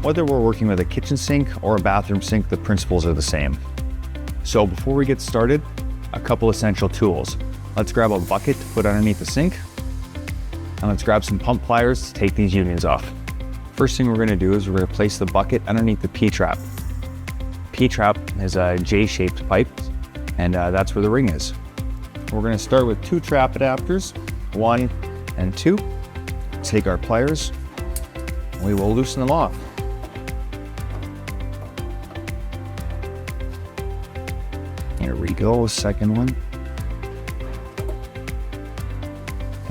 Whether we're working with a kitchen sink or a bathroom sink, the principles are the same. So before we get started, a couple essential tools. Let's grab a bucket to put underneath the sink, and let's grab some pump pliers to take these unions off. First thing we're going to do is we're going to place the bucket underneath the P-trap. P-trap is a J-shaped pipe, and that's where the ring is. We're going to start with 2 trap adapters, 1 and 2. Take our pliers, and we will loosen them off. Here we go, second one.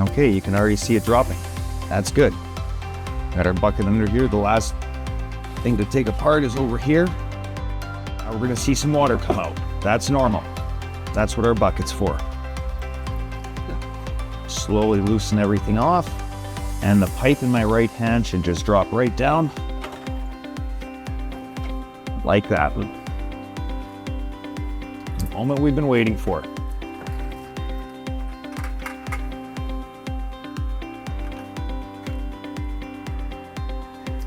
Okay, you can already see it dropping. That's good. Got our bucket under here. The last thing to take apart is over here. Now we're gonna see some water come out. That's normal. That's what our bucket's for. Slowly loosen everything off, and the pipe in my right hand should just drop right down like that. The moment we've been waiting for.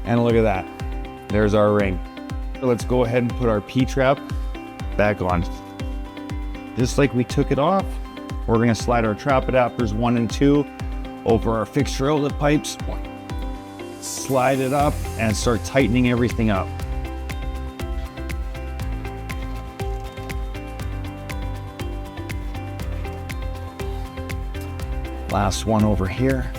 And look at that, there's our ring. Let's go ahead and put our P-trap back on. Just like we took it off, we're gonna slide our trap adapters 1 and 2 over our fixture outlet pipes, slide it up, and start tightening everything up. Last one over here.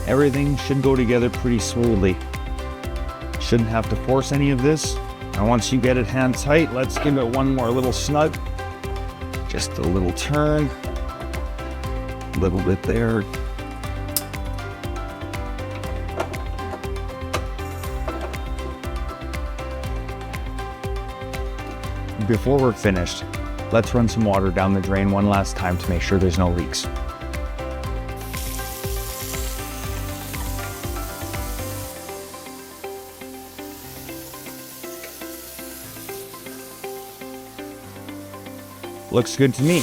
Everything should go together pretty smoothly. Shouldn't have to force any of this. And once you get it hand tight, let's give it one more little snug. Just a little turn. A little bit there. Before we're finished, let's run some water down the drain one last time to make sure there's no leaks. Looks good to me.